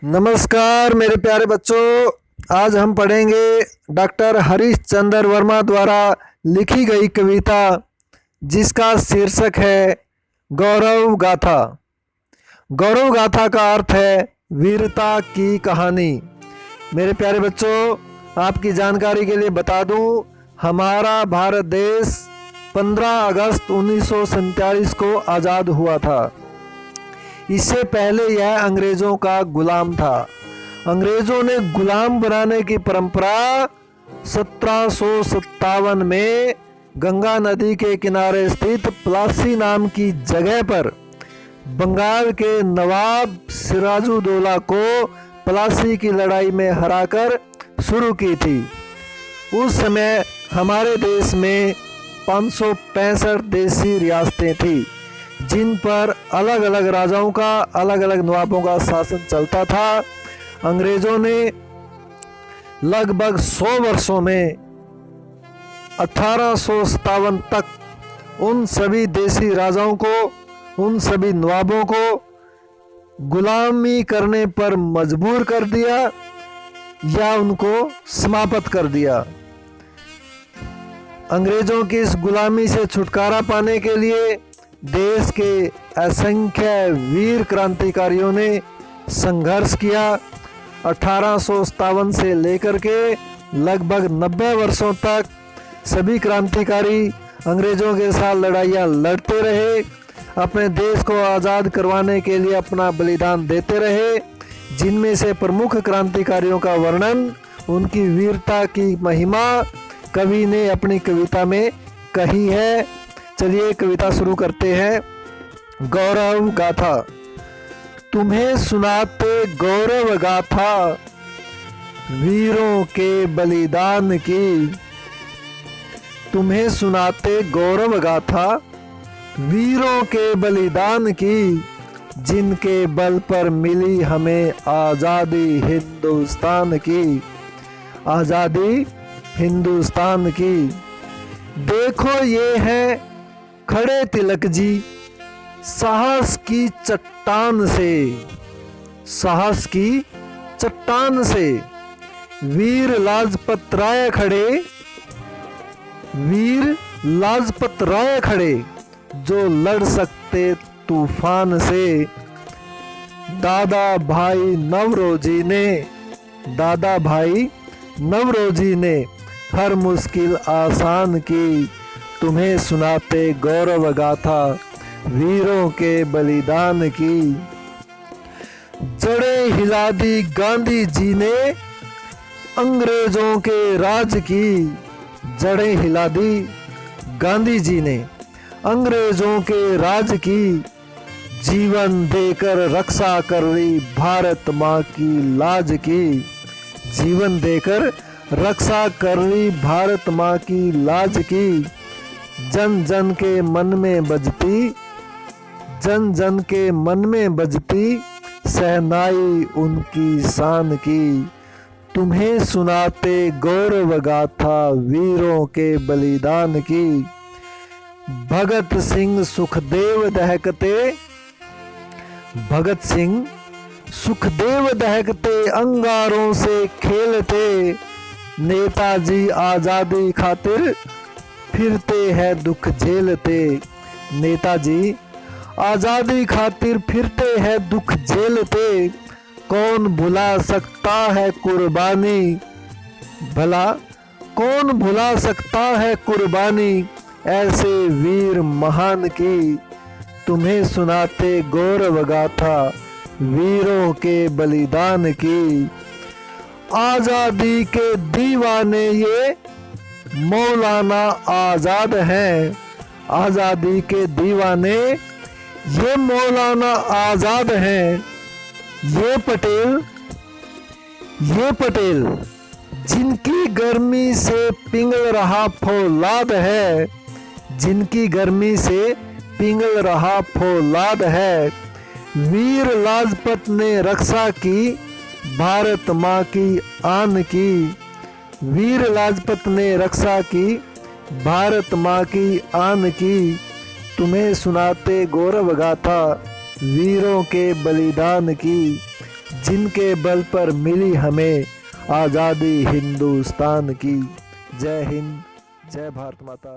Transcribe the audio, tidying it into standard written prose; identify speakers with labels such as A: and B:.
A: नमस्कार मेरे प्यारे बच्चों। आज हम पढ़ेंगे डॉक्टर हरीश चंद्र वर्मा द्वारा लिखी गई कविता जिसका शीर्षक है गौरव गाथा। गौरव गाथा का अर्थ है वीरता की कहानी। मेरे प्यारे बच्चों, आपकी जानकारी के लिए बता दूं, हमारा भारत देश 15 अगस्त 1947 को आज़ाद हुआ था। इससे पहले यह अंग्रेज़ों का गुलाम था। अंग्रेज़ों ने गुलाम बनाने की परंपरा 1757 में गंगा नदी के किनारे स्थित प्लासी नाम की जगह पर बंगाल के नवाब सिराजुद्दौला को प्लासी की लड़ाई में हराकर शुरू की थी। उस समय हमारे देश में 565 देशी रियासतें थीं, जिन पर अलग अलग राजाओं का, अलग अलग नवाबों का शासन चलता था। अंग्रेज़ों ने लगभग 100 वर्षों में 1857 तक उन सभी देशी राजाओं को, उन सभी नवाबों को गुलामी करने पर मजबूर कर दिया या उनको समाप्त कर दिया। अंग्रेज़ों की इस गुलामी से छुटकारा पाने के लिए देश के असंख्य वीर क्रांतिकारियों ने संघर्ष किया। 1857 से लेकर के लगभग 90 वर्षों तक सभी क्रांतिकारी अंग्रेज़ों के साथ लड़ाइयाँ लड़ते रहे, अपने देश को आज़ाद करवाने के लिए अपना बलिदान देते रहे। जिनमें से प्रमुख क्रांतिकारियों का वर्णन, उनकी वीरता की महिमा कवि ने अपनी कविता में कही है। चलिए कविता शुरू करते हैं। गौरव गाथा। तुम्हें सुनाते गौरव गाथा वीरों के बलिदान की। तुम्हें सुनाते गौरव गाथा वीरों के बलिदान की, जिनके बल पर मिली हमें आज़ादी हिंदुस्तान की। आज़ादी हिंदुस्तान की। देखो ये है खड़े तिलक जी, साहस की चट्टान से, साहस की चट्टान से। वीर लाजपत राय खड़े, वीर लाजपत राय खड़े, जो लड़ सकते तूफान से। दादा भाई नवरोजी ने, दादा भाई नवरोजी ने हर मुश्किल आसान की। तुम्हें सुनाते गौरव गाथा वीरों के बलिदान की। जड़ें हिला दी गांधी जी ने अंग्रेजों के राज की। जड़ें हिला दी गांधी जी ने अंग्रेजों के राज की। जीवन देकर रक्षा कर रही भारत माँ की लाज की। जीवन देकर रक्षा कर रही भारत माँ की लाज की। जन जन के मन में बजती, जन जन के मन में बजती सहनाई उनकी शान की। तुम्हें सुनाते गौरव गाथा वीरों के बलिदान की। भगत सिंह सुखदेव दहकते, भगत सिंह सुखदेव दहकते अंगारों से खेलते। नेताजी आज़ादी खातिर फिरते हैं दुख झेलते। नेताजी आज़ादी खातिर फिरते हैं दुख झेलते। कौन भुला सकता है कुर्बानी, भला कौन भुला सकता है कुर्बानी ऐसे वीर महान की। तुम्हें सुनाते गौरव गाथा वीरों के बलिदान की। आज़ादी के दीवाने ये मौलाना आज़ाद हैं। आज़ादी के दीवाने ये मौलाना आज़ाद हैं। ये पटेल जिनकी गर्मी से पिघल रहा फौलाद है। जिनकी गर्मी से पिघल रहा फौलाद है। वीर लाजपत ने रक्षा की भारत माँ की आन की। वीर लाजपत ने रक्षा की भारत माँ की आन की। तुम्हें सुनाते गौरव गाथा वीरों के बलिदान की। जिनके बल पर मिली हमें आज़ादी हिंदुस्तान की। जय हिंद, जय भारत माता।